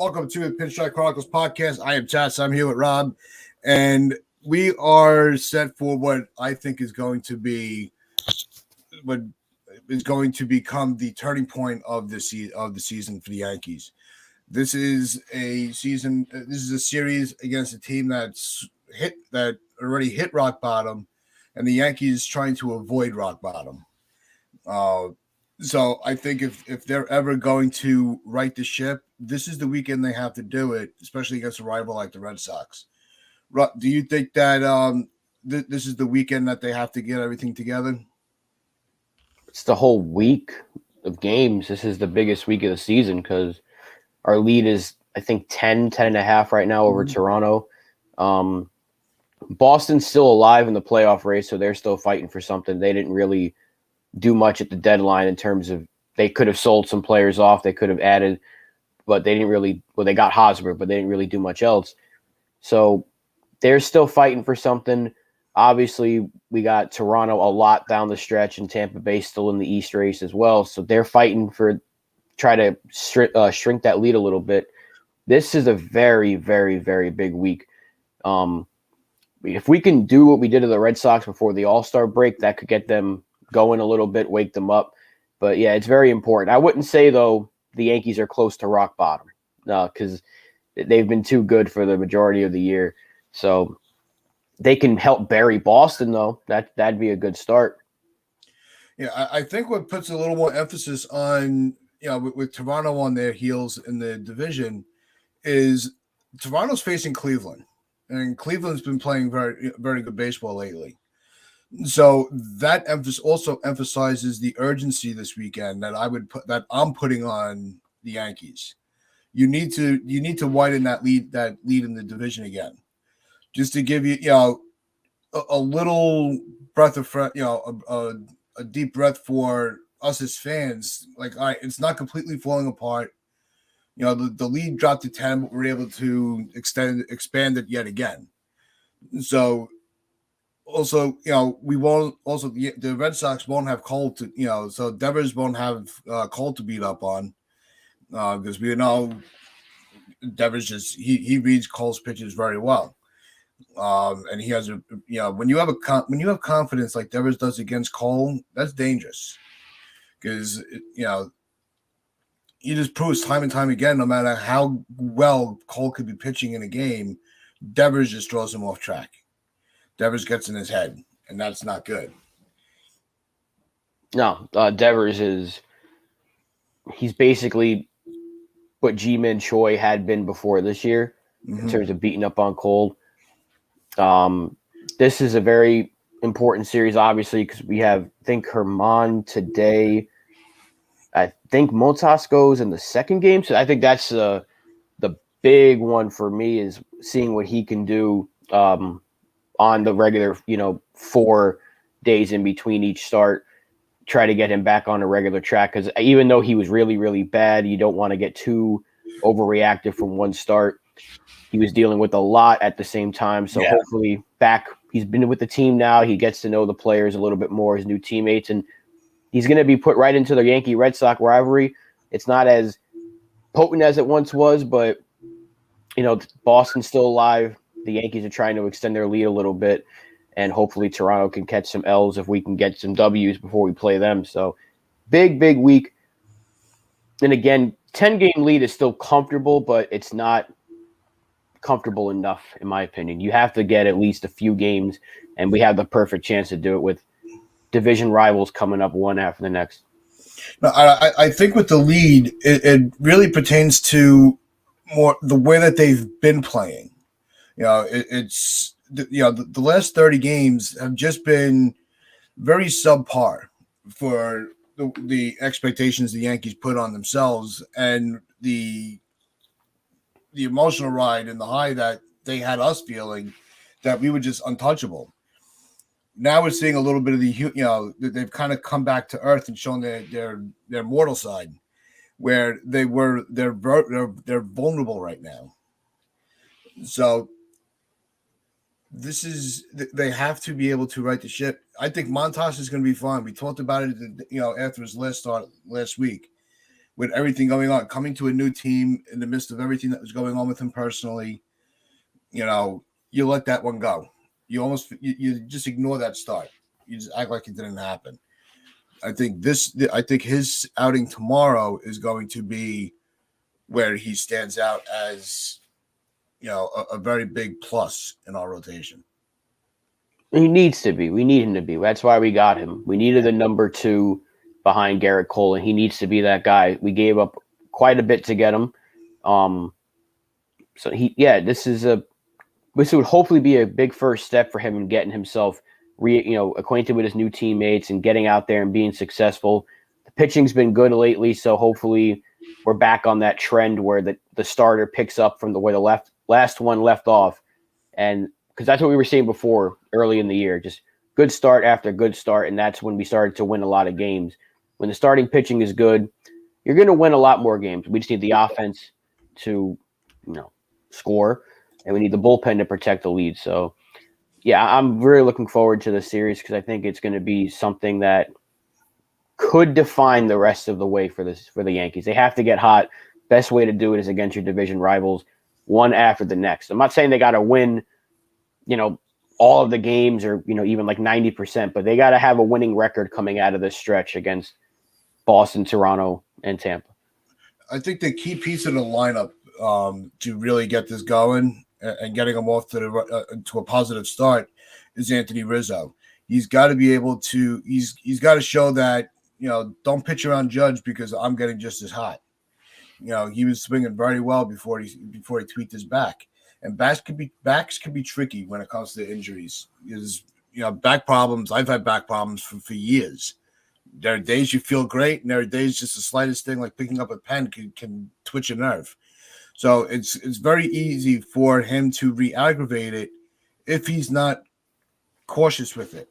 Welcome to the Pinstripe Chronicles podcast. I am Chas. I'm here with Rob, and we are set for what I think is going to be what is going to become the turning point of the season for the Yankees. This is a season. This is a series against a team that already hit rock bottom, and the Yankees trying to avoid rock bottom. Uh, so I think if they're ever going to right the ship, this is the weekend they have to do it, especially against a rival like the Red Sox. Do you think that this is the weekend that they have to get everything together? It's the whole week of games. This is the biggest week of the season because our lead is, I think, 10 and a half right now over Toronto. Boston's still alive in the playoff race, so they're still fighting for something. They didn't really do much at the deadline in terms of they could have sold some players off. They could have added, but they didn't really – well, they got Hosmer, but they didn't really do much else. So they're still fighting for something. Obviously, we got Toronto a lot down the stretch and Tampa Bay still in the East race as well. So they're fighting for try to shrink that lead a little bit. This is a very, very, very big week. If we can do what we did to the Red Sox before the All-Star break, that could get them going a little bit, wake them up. But, yeah, it's very important. I wouldn't say, though, the Yankees are close to rock bottom because they've been too good for the majority of the year. So they can help bury Boston, though. That'd be a good start. Yeah, I think what puts a little more emphasis on, with Toronto on their heels in the division is Toronto's facing Cleveland. And Cleveland's been playing very, very good baseball lately. So that also emphasizes the urgency this weekend that I'm putting on the Yankees. You need to widen that lead in the division again, just to give you a little breath of fresh, a deep breath for us as fans. Like, all right, it's not completely falling apart. The lead dropped to 10, but we're able to expand it yet again. So also, we won't also the Red Sox won't have Cole to so Devers won't have Cole to beat up on because we know Devers he reads Cole's pitches very well. And he has when you have confidence like Devers does against Cole, that's dangerous because he just proves time and time again, no matter how well Cole could be pitching in a game, Devers just throws him off track. Devers gets in his head, and that's not good. No, Devers he's basically what Ji-Man Choi had been before this year in terms of beating up on Cole. This is a very important series, obviously, because we have, I think, Herman today. I think Montas goes in the second game. So I think that's the big one for me is seeing what he can do on the regular, 4 days in between each start. Try to get him back on a regular track because even though he was really, really bad, you don't want to get too overreactive from one start. He was dealing with a lot at the same time. So hopefully he's been with the team now. He gets to know the players a little bit more, his new teammates, and he's going to be put right into the Yankee-Red Sox rivalry. It's not as potent as it once was, but, Boston's still alive. The Yankees are trying to extend their lead a little bit, and hopefully Toronto can catch some L's if we can get some W's before we play them. So big, big week. And again, 10-game lead is still comfortable, but it's not comfortable enough, in my opinion. You have to get at least a few games, and we have the perfect chance to do it with division rivals coming up one after the next. No, I think with the lead, it really pertains to more the way that they've been playing. It's the last 30 games have just been very subpar for the expectations the Yankees put on themselves and the emotional ride and the high that they had us feeling that we were just untouchable. Now we're seeing a little bit of they've kind of come back to earth and shown their mortal side, where they're vulnerable right now. So they have to be able to right the ship. I think Montas is going to be fine. We talked about it, after his last start last week. with everything going on, coming to a new team in the midst of everything that was going on with him personally, you let that one go. You just ignore that start. You just act like it didn't happen. I think his outing tomorrow is going to be where he stands out as a very big plus in our rotation. He needs to be. We need him to be. That's why we got him. We needed the number 2 behind Garrett Cole, and he needs to be that guy. We gave up quite a bit to get him. This would hopefully be a big first step for him in getting himself acquainted with his new teammates and getting out there and being successful. The pitching's been good lately, so hopefully we're back on that trend where the starter picks up from where the last one left off, and because that's what we were seeing before early in the year, just good start after good start, and that's when we started to win a lot of games. When the starting pitching is good, you're going to win a lot more games. We just need the offense to, score, and we need the bullpen to protect the lead. So, yeah, I'm really looking forward to the series because I think it's going to be something that could define the rest of the way for the Yankees. They have to get hot. Best way to do it is against your division rivals, one after the next. I'm not saying they got to win, all of the games or, even like 90%, but they got to have a winning record coming out of this stretch against Boston, Toronto, and Tampa. I think the key piece of the lineup to really get this going and getting them off to a positive start is Anthony Rizzo. He's got to be able to. He's got to show that don't pitch around Judge because I'm getting just as hot. He was swinging very well before he tweaked his back, and backs can be tricky when it comes to injuries. Because back problems. I've had back problems for years. There are days you feel great, and there are days just the slightest thing like picking up a pen can twitch a nerve. So it's very easy for him to re-aggravate it if he's not cautious with it.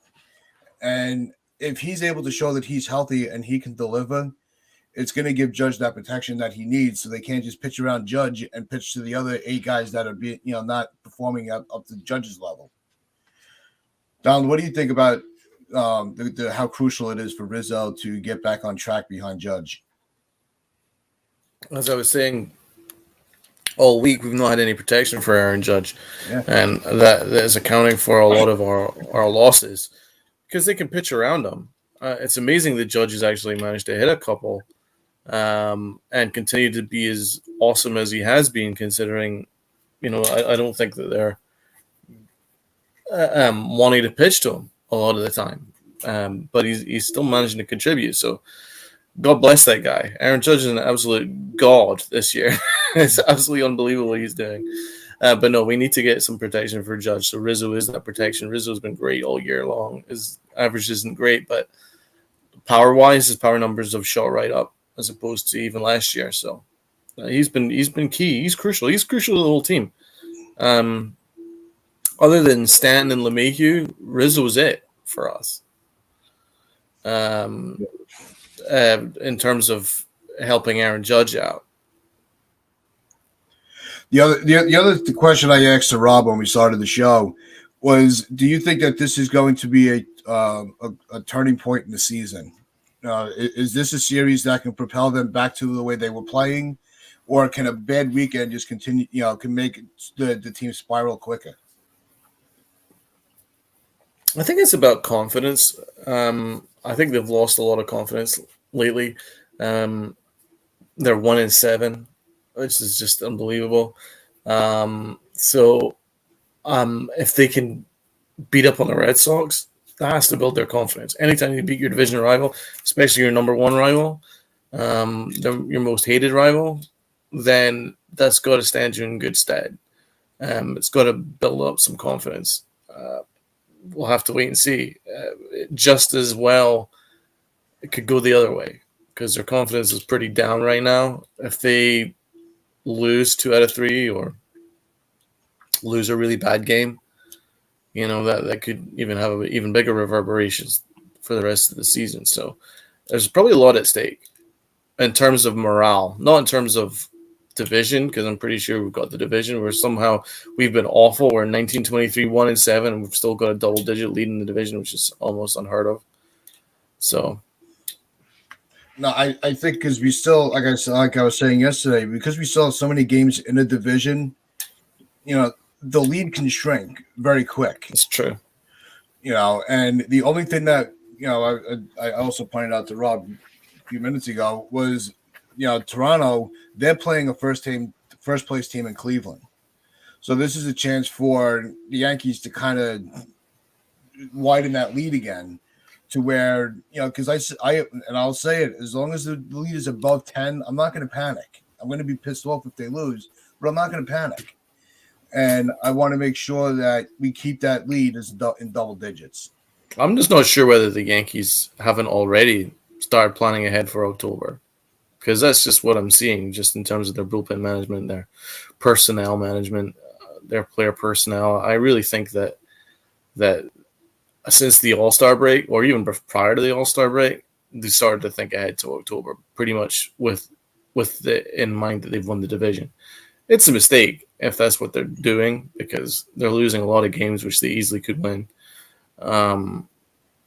And if he's able to show that he's healthy and he can deliver, it's going to give Judge that protection that he needs so they can't just pitch around Judge and pitch to the other 8 guys that are not performing up to Judge's level. Don, what do you think about how crucial it is for Rizzo to get back on track behind Judge? As I was saying, all week we've not had any protection for Aaron Judge, and that is accounting for a lot of our losses because they can pitch around him. It's amazing that Judge has actually managed to hit a couple and continue to be as awesome as he has been, considering, I don't think that they're wanting to pitch to him a lot of the time. But he's still managing to contribute. So God bless that guy. Aaron Judge is an absolute god this year. It's absolutely unbelievable what he's doing. But no, we need to get some protection for Judge. So Rizzo is that protection. Rizzo's been great all year long. His average isn't great, but power-wise, his power numbers have shot right up as opposed to even last year. So he's been key. He's crucial. He's crucial to the whole team. Other than Stanton and LeMahieu, Rizzo's it for us. In terms of helping Aaron Judge out. The other question I asked to Rob when we started the show was, do you think that this is going to be a turning point in the season? Is this a series that can propel them back to the way they were playing, or can a bad weekend just continue? Can make the team spiral quicker? I think it's about confidence. I think they've lost a lot of confidence lately. They're 1-7, which is just unbelievable. So if they can beat up on the Red Sox, that has to build their confidence. Anytime you beat your division rival, especially your number one rival, your most hated rival, then that's got to stand you in good stead. It's got to build up some confidence. We'll have to wait and see. Just as well, it could go the other way because their confidence is pretty down right now. If they lose 2 out of 3 or lose a really bad game, that could even have even bigger reverberations for the rest of the season. So there's probably a lot at stake in terms of morale, not in terms of division, because I'm pretty sure we've got the division where somehow we've been awful. We're 19-23, 1-7, and we've still got a double-digit lead in the division, which is almost unheard of. So, No, I think because we still, like I was saying yesterday, because we still have so many games in the division, the lead can shrink very quick. It's true. And the only thing that I also pointed out to Rob a few minutes ago was, Toronto, they're playing a first place team in Cleveland, so this is a chance for the Yankees to kind of widen that lead again, to where because I'll say it, as long as the lead is above 10, I'm not going to panic. I'm going to be pissed off if they lose, but I'm not going to panic. And I want to make sure that we keep that lead in double digits. I'm just not sure whether the Yankees haven't already started planning ahead for October, because that's just what I'm seeing, just in terms of their bullpen management, their personnel management, their player personnel. I really think that since the All-Star break, or even prior to the All-Star break, they started to think ahead to October, pretty much with in mind that they've won the division. It's a mistake if that's what they're doing, because they're losing a lot of games which they easily could win.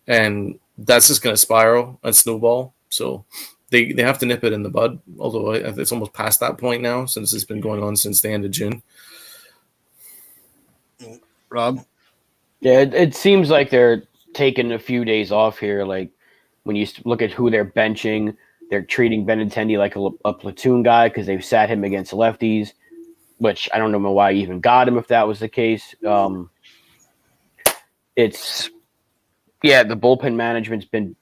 And that's just going to spiral and snowball. So they have to nip it in the bud, although it's almost past that point now, since it's been going on since the end of June. Rob? Yeah, it seems like they're taking a few days off here. Like, when you look at who they're benching, they're treating Benintendi like a platoon guy because they've sat him against lefties, which I don't know why you even got him if that was the case. The bullpen management's been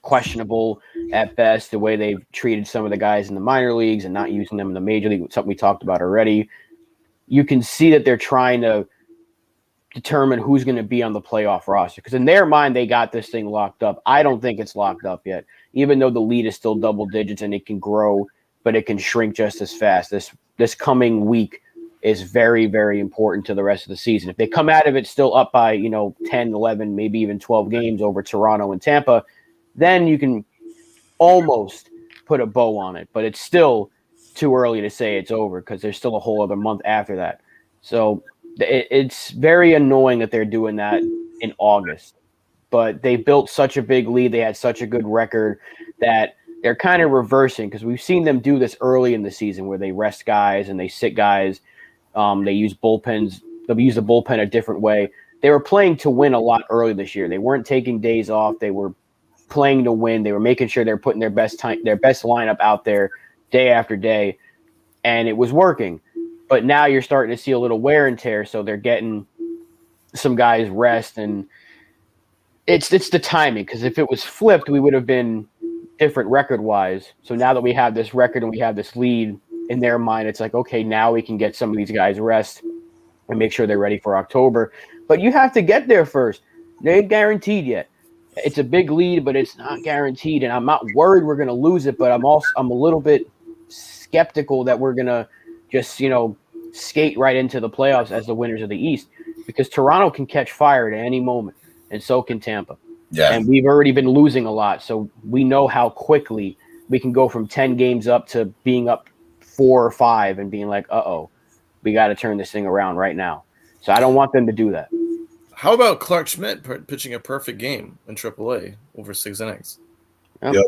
questionable at best, the way they've treated some of the guys in the minor leagues and not using them in the major league, something we talked about already. You can see that they're trying to determine who's going to be on the playoff roster, because in their mind, they got this thing locked up. I don't think it's locked up yet, even though the lead is still double digits and it can grow, but it can shrink just as fast. This coming week is very, very important to the rest of the season. If they come out of it still up by 10, 11, maybe even 12 games over Toronto and Tampa, then you can almost put a bow on it, but it's still too early to say it's over, because there's still a whole other month after that. So it's very annoying that they're doing that in August, but they built such a big lead. They had such a good record that they're kind of reversing, because we've seen them do this early in the season where they rest guys and they sit guys. They use bullpens. They'll use the bullpen a different way. They were playing to win a lot early this year. They weren't taking days off. They were playing to win. They were making sure they're putting their best lineup out there day after day, and it was working. But now you're starting to see a little wear and tear, so they're getting some guys rest, and it's the timing, because if it was flipped, we would have been different record-wise. So now that we have this record and we have this lead, in their mind, it's like, okay, now we can get some of these guys rest and make sure they're ready for October. But you have to get there first. They ain't guaranteed yet. It's a big lead, but it's not guaranteed, and I'm not worried we're going to lose it, but I'm a little bit skeptical that we're going to just, skate right into the playoffs as the winners of the East, because Toronto can catch fire at any moment, and so can Tampa. Yeah. And we've already been losing a lot, so we know how quickly we can go from 10 games up to being up 4 or 5 and being like, uh-oh, we got to turn this thing around right now. So I don't want them to do that. How about Clark Schmidt pitching a perfect game in AAA over 6 innings? Yep.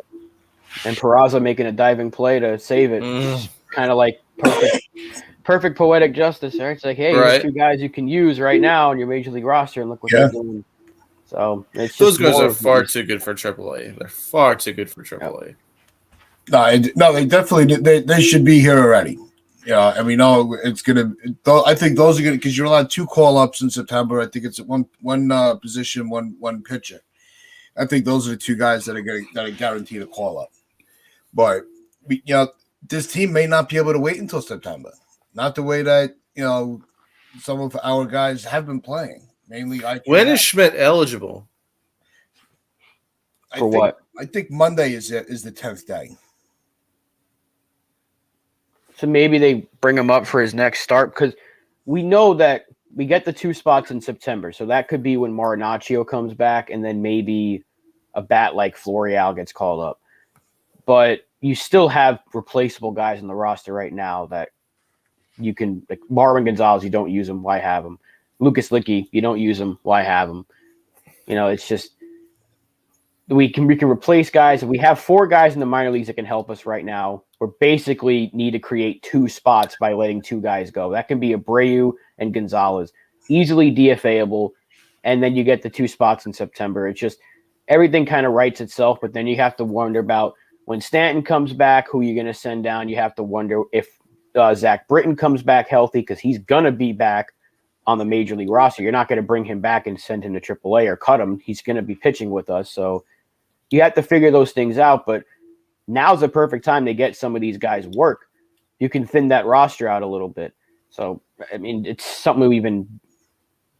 And Peraza making a diving play to save it. Kind of like perfect poetic justice, right? It's like, hey, here's 2 guys you can use right now on your major league roster, and look what they're doing. So it's just those guys are far too good for AAA. They're far too good for AAA. No, they definitely they should be here already. And we know it's gonna. I think those are gonna, because you're allowed 2 call-ups in September. I think it's one position, one pitcher. I think those are the 2 guys that are guaranteed a call-up. But this team may not be able to wait until September. Not the way that some of our guys have been playing. Mainly, when is Schmidt eligible? What? I think Monday is the 10th day. So maybe they bring him up for his next start, because we know that we get the 2 spots in September. So that could be when Marinaccio comes back, and then maybe a bat like Florial gets called up. But you still have replaceable guys in the roster right now that you can, like Marwin Gonzalez, you don't use him, why have him? Lucas Licky, you don't use him, why have him? It's just we can replace guys. We have 4 guys in the minor leagues that can help us right now. We basically need to create 2 spots by letting 2 guys go. That can be Abreu and Gonzalez, easily DFAable, and then you get the 2 spots in September. It's just everything kind of writes itself, but then you have to wonder about when Stanton comes back, who you're going to send down. You have to wonder if Zach Britton comes back healthy, because he's going to be back on the major league roster. You're not going to bring him back and send him to AAA or cut him. He's going to be pitching with us. So you have to figure those things out, but now's the perfect time to get some of these guys work. You can thin that roster out a little bit. So, I mean, it's something we've been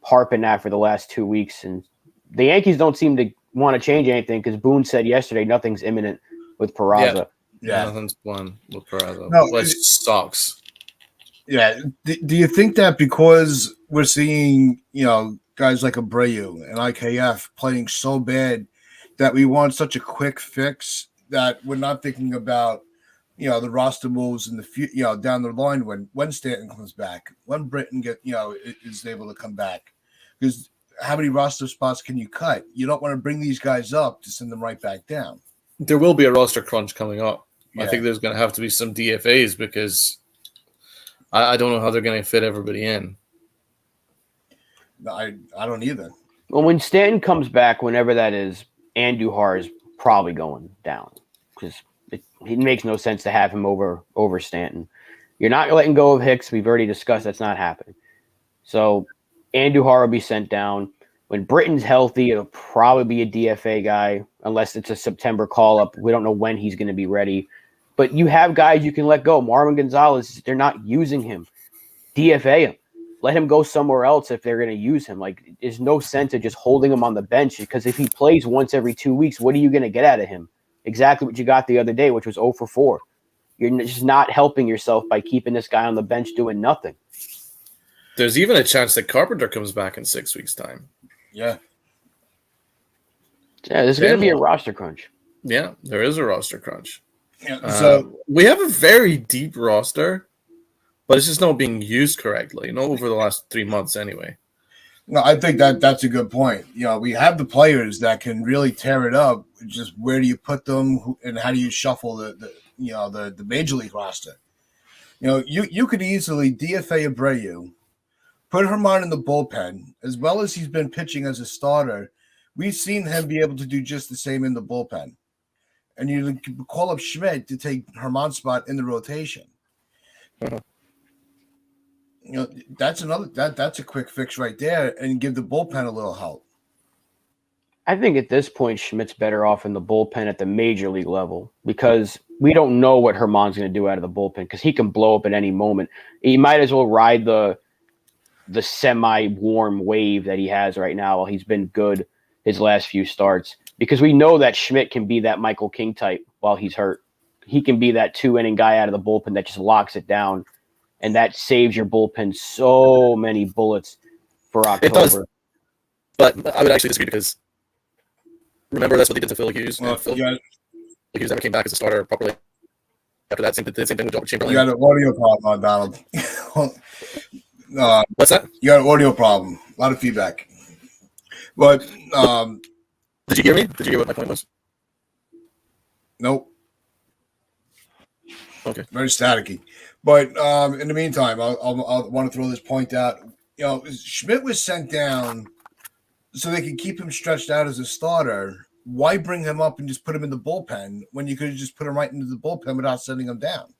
harping at for the last 2 weeks, and the Yankees don't seem to want to change anything, because Boone said yesterday nothing's imminent with Peraza. Yeah. Nothing's planned with Peraza, No, which sucks. Yeah. Do you think that because we're seeing, guys like Abreu and IKF playing so bad that we want such a quick fix that we're not thinking about, the roster moves in the down the line when Stanton comes back, when Britton is able to come back? Because how many roster spots can you cut? You don't want to bring these guys up to send them right back down. There will be a roster crunch coming up. Yeah. I think there's going to have to be some DFAs, because I don't know how they're going to fit everybody in. I don't either. Well, when Stanton comes back, whenever that is, Andujar is probably going down, because it makes no sense to have him over Stanton. You're not letting go of Hicks. We've already discussed that's not happening. So Andujar will be sent down. When Britton's healthy, it'll probably be a DFA guy, unless it's a September call-up. We don't know when he's going to be ready. But you have guys you can let go. Marvin Gonzalez, they're not using him. DFA him. Let him go somewhere else if they're going to use him. Like, there's no sense of just holding him on the bench, because if he plays once every 2 weeks, what are you going to get out of him? Exactly what you got the other day, which was 0 for 4. You're just not helping yourself by keeping this guy on the bench doing nothing. There's even a chance that Carpenter comes back in 6 weeks' time. Yeah. Yeah, there's going to be a roster crunch. Yeah, there is a roster crunch. Yeah. So we have a very deep roster, but it's just not being used correctly. Not over the last 3 months, anyway. no, I think that's a good point. We have the players that can really tear it up. Just where do you put them, and how do you shuffle the major league roster? You could easily DFA Abreu, put Herman in the bullpen, as well as he's been pitching as a starter. We've seen him be able to do just the same in the bullpen. And you can call up Schmidt to take Herman's spot in the rotation. That's a quick fix right there, and give the bullpen a little help. I think at this point, Schmidt's better off in the bullpen at the major league level, because we don't know what Herman's going to do out of the bullpen, because he can blow up at any moment. He might as well ride the semi-warm wave that he has right now while he's been good his last few starts, because we know that Schmidt can be that Michael King type while he's hurt. He can be that 2-inning guy out of the bullpen that just locks it down, and that saves your bullpen so many bullets for October. It does, but I would actually disagree, because remember that's what they did to Phil Hughes. Well, Phil Hughes never came back as a starter properly after that. Same thing with Robert Chamberlain. You got an audio problem, Donald. What's that? You got an audio problem. A lot of feedback. But Did you hear me? Did you hear what my point was? nope. Okay. Very staticky. But in the meantime, I'll want to throw this point out. Schmidt was sent down so they could keep him stretched out as a starter. Why bring him up and just put him in the bullpen when you could have just put him right into the bullpen without sending him down?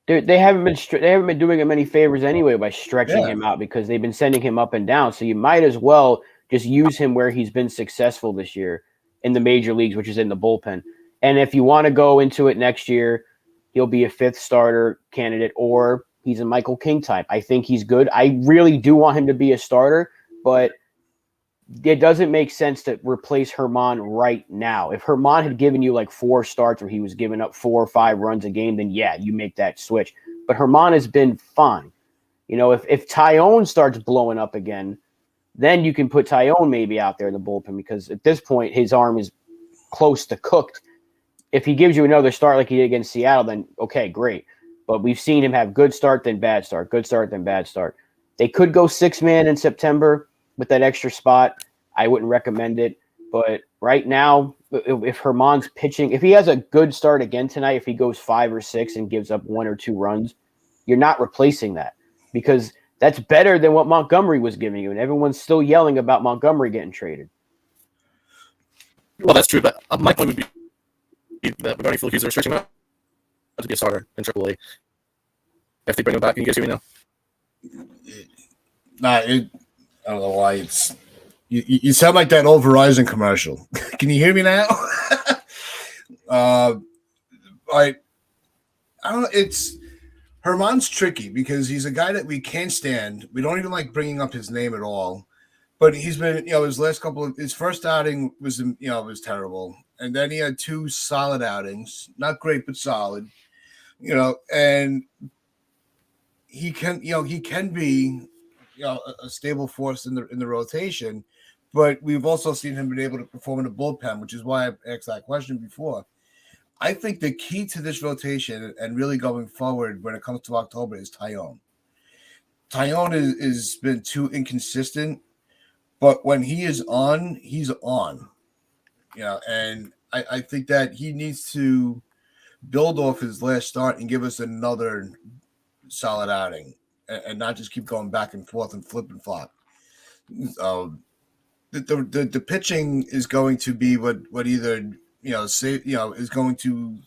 They haven't been doing him any favors anyway by stretching him out, because they've been sending him up and down. So you might as well just use him where he's been successful this year in the major leagues, which is in the bullpen. And if you want to go into it next year, he'll be a 5th starter candidate, or he's a Michael King type. I think he's good. I really do want him to be a starter, but it doesn't make sense to replace Herman right now. If Herman had given you like 4 starts where he was giving up 4 or 5 runs a game, then yeah, you make that switch. But Herman has been fine. If Tyone starts blowing up again, then you can put Tyone maybe out there in the bullpen, because at this point his arm is close to cooked. If he gives you another start like he did against Seattle, then okay, great. But we've seen him have good start, then bad start, good start, then bad start. They could go 6-man in September with that extra spot. I wouldn't recommend it. But right now, if Herman's pitching, if he has a good start again tonight, if he goes 5 or 6 and gives up 1 or 2 runs, you're not replacing that because that's better than what Montgomery was giving you. And everyone's still yelling about Montgomery getting traded. Well, that's true, but my point would be that regarding Phil Hughes, they're stretching out to be a starter in AAA. If they bring him back, can you guys hear me now? I don't know why it's. You sound like that old Verizon commercial. Can you hear me now? I don't know. It's Herman's tricky because he's a guy that we can't stand. We don't even like bringing up his name at all. But he's been, his last couple of his first outing was, was terrible, and then he had 2 solid outings, not great but solid, and he can be, a stable force in the rotation. But we've also seen him be able to perform in the bullpen, which is why I asked that question before. I think the key to this rotation and really going forward when it comes to October is Tyone. Tyone has been too inconsistent, but when he is on, he's on. And I think that he needs to build off his last start and give us another solid outing and not just keep going back and forth and flip and flop. The pitching is going to be what either is going to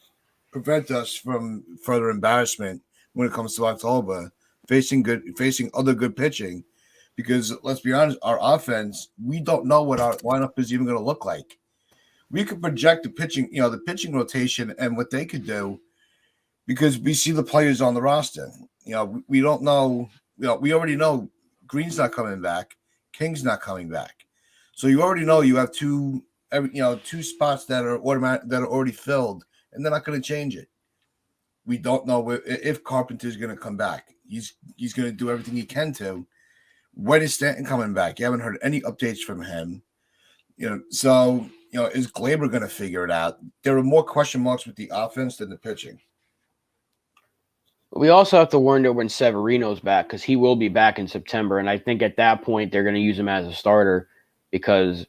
prevent us from further embarrassment when it comes to October, facing other good pitching, because let's be honest, our offense, we don't know what our lineup is even going to look like. We could project the pitching rotation and what they could do because we see the players on the roster. We don't know. We already know Green's not coming back, King's not coming back. So you already know you have 2 spots that are already filled, and they're not going to change it. We don't know if Carpenter's going to come back. He's going to do everything he can to. When is Stanton coming back? You haven't heard any updates from him. So is Glaber going to figure it out? There are more question marks with the offense than the pitching. We also have to wonder when Severino's back because he will be back in September, and I think at that point they're going to use him as a starter because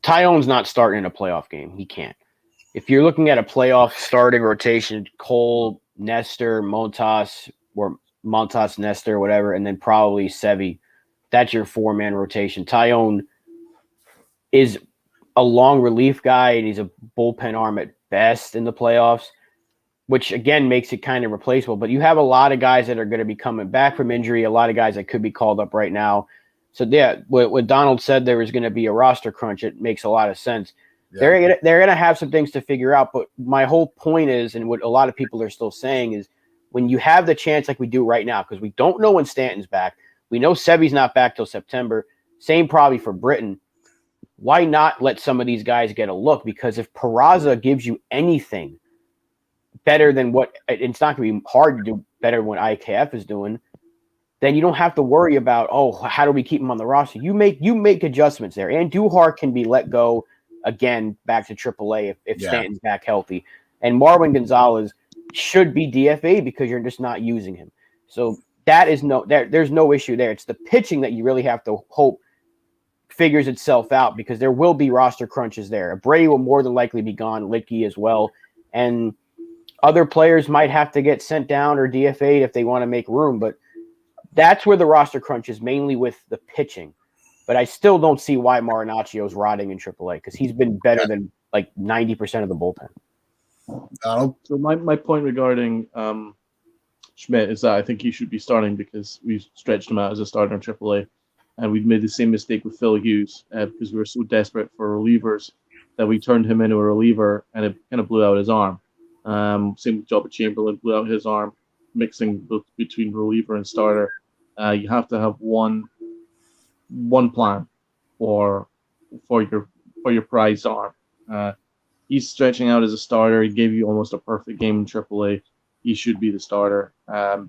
Tyone's not starting in a playoff game. He can't. If you're looking at a playoff starting rotation, Cole, Nestor, Montas, or Montas, Nestor, whatever, and then probably Sevy, that's your 4-man rotation. Tyone is a long relief guy, and he's a bullpen arm at best in the playoffs, which, again, makes it kind of replaceable. But you have a lot of guys that are going to be coming back from injury, a lot of guys that could be called up right now. So, yeah, what Donald said there was going to be a roster crunch, it makes a lot of sense. Yeah. They're gonna have some things to figure out. But my whole point is, and what a lot of people are still saying is, when you have the chance like we do right now, because we don't know when Stanton's back. We know Sevy's not back till September. Same probably for Britton. Why not let some of these guys get a look? Because if Peraza gives you anything better than what – it's not going to be hard to do better than what IKF is doing, then you don't have to worry about, how do we keep him on the roster? You make adjustments there. And Duhar can be let go again back to AAA if Stanton's back healthy. And Marwin Gonzalez should be DFA because you're just not using him. So that is there's no issue there. It's the pitching that you really have to hope figures itself out because there will be roster crunches there. Bray will more than likely be gone, Licky as well. And other players might have to get sent down or DFA'd if they want to make room. But that's where the roster crunch is, mainly with the pitching. But I still don't see why Marinaccio is rotting in AAA because he's been better than like 90% of the bullpen. So my point regarding Schmidt is that I think he should be starting because we've stretched him out as a starter in AAA. And we've made the same mistake with Phil Hughes because we were so desperate for relievers that we turned him into a reliever and it kind of blew out his arm. Same with Joba Chamberlain, blew out his arm, mixing both between reliever and starter. You have to have one plan for your prized arm. He's stretching out as a starter. He gave you almost a perfect game in AAA. He should be the starter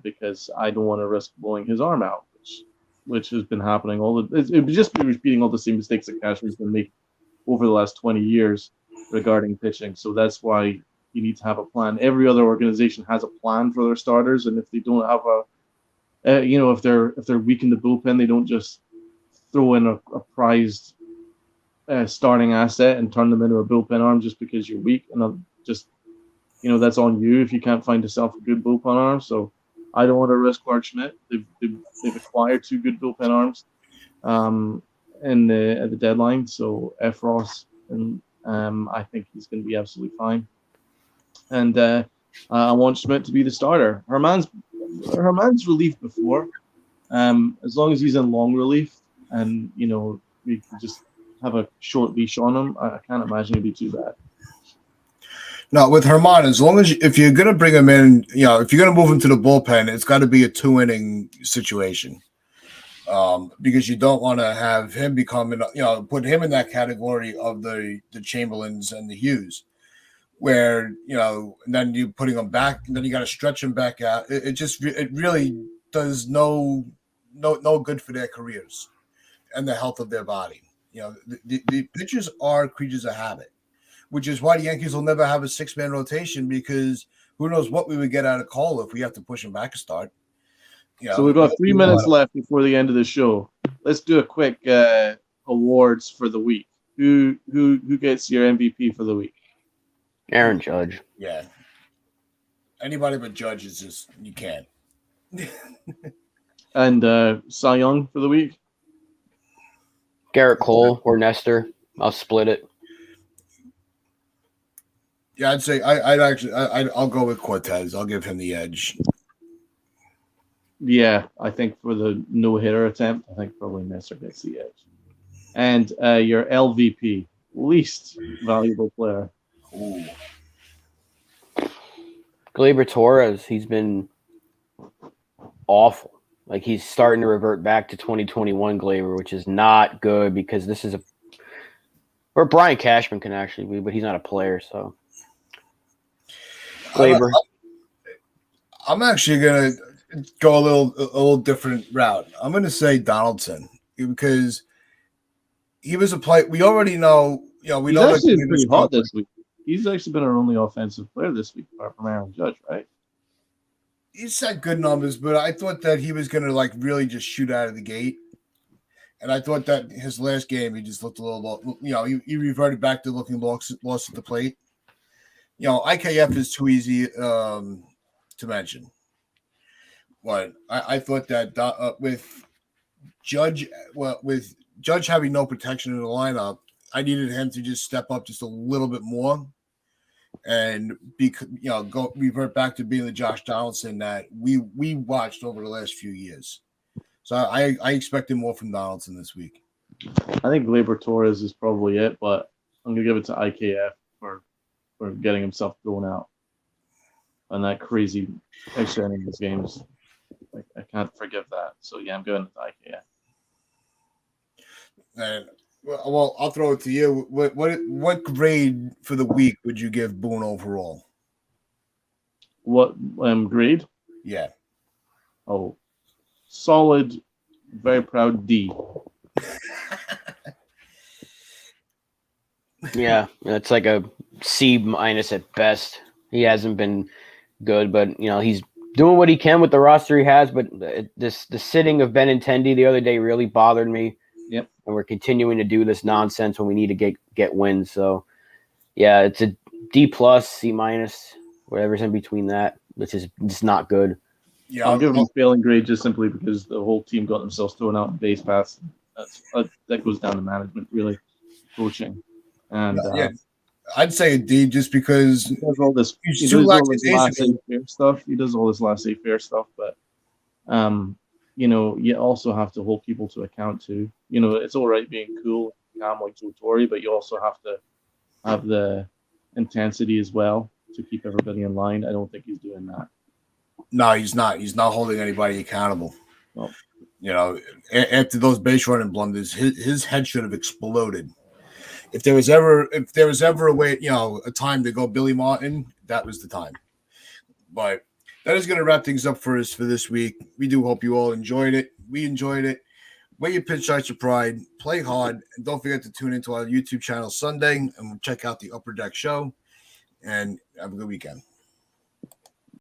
because I don't want to risk blowing his arm out, which has been happening. It would just be repeating all the same mistakes that Cashman's been making over the last 20 years regarding pitching. So that's why you need to have a plan. Every other organization has a plan for their starters, and if they don't have if they're weak in the bullpen, they don't just throw in a prized starting asset and turn them into a bullpen arm just because you're weak, and just that's on you if you can't find yourself a good bullpen arm. So I don't want to risk Clark Schmidt. They've acquired 2 good bullpen arms at the deadline. So Efros, and I think he's going to be absolutely fine. And I want Schmidt to be the starter. Herman's relief before. As long as he's in long relief, and we can just have a short leash on him, I can't imagine it'd be too bad. No, with Herman, as long as if you're going to bring him in, if you're going to move him to the bullpen, it's got to be a 2-inning situation, because you don't want to have him becoming, put him in that category of the Chamberlains and the Hughes, where and then you putting him back, and then you got to stretch him back out. It really does no good for their careers and the health of their body. The pitchers are creatures of habit, which is why the Yankees will never have a 6-man rotation, because who knows what we would get out of Cole if we have to push him back a start. So we've got 3 minutes left before the end of the show. Let's do a quick awards for the week. Who gets your MVP for the week? Aaron Judge. Yeah. Anybody but Judge is just, you can't. And Cy Young for the week? Garrett Cole or Nestor. I'll split it. Yeah, I'd say I'll go with Cortez. I'll give him the edge. Yeah, I think for the no-hitter attempt, I think probably Nestor gets the edge. And your LVP, least valuable player. Ooh. Gleyber Torres, he's been awful. Like, he's starting to revert back to 2021 Gleyber, which is not good, because this is or Brian Cashman can actually be, but he's not a player, so. Gleyber. I'm actually gonna go a little different route. I'm gonna say Donaldson, because he was a player. We already know. We He's know actually been pretty hot this week. He's actually been our only offensive player this week, apart from Aaron Judge, right? He's had good numbers, but I thought that he was gonna really just shoot out of the gate. And I thought that his last game, he just looked a little, he reverted back to looking lost at the plate. IKF is too easy to mention. But I thought that with Judge having no protection in the lineup, I needed him to just step up just a little bit more and go revert back to being the Josh Donaldson that we watched over the last few years. So I expected more from Donaldson this week. I think Gleyber Torres is probably it, but I'm gonna give it to IKF for getting himself thrown out on that crazy extra innings games. I can't forgive that. So yeah, I'm going with IKF. And well, I'll throw it to you. What grade for the week would you give Boone overall? What grade? Yeah. Oh, solid, very proud D. Yeah, it's like a C- at best. He hasn't been good, but he's doing what he can with the roster he has. But the sitting of Benintendi the other day really bothered me. Yep. And we're continuing to do this nonsense when we need to get wins. So yeah, it's a D+, C-, whatever's in between that, which is just not good. Yeah, I'll give him a failing grade just simply because the whole team got themselves thrown out in base pass. That goes down to management, really, coaching. And yeah, I'd say a D just because he does all this. He does all this laissez-faire stuff. He does all this laissez-faire stuff, but you also have to hold people to account too. It's all right being cool, calm like Joe Torre, but you also have to have the intensity as well to keep everybody in line. I don't think he's doing that. No, he's not. He's not holding anybody accountable. Well, after those base running blunders, his head should have exploded. If there was ever a way, a time to go Billy Martin, that was the time. But that is going to wrap things up for us for this week. We do hope you all enjoyed it. We enjoyed it. Wear your pinstripes of pride, play hard, and don't forget to tune into our YouTube channel Sunday and check out the Upper Deck Show. And have a good weekend.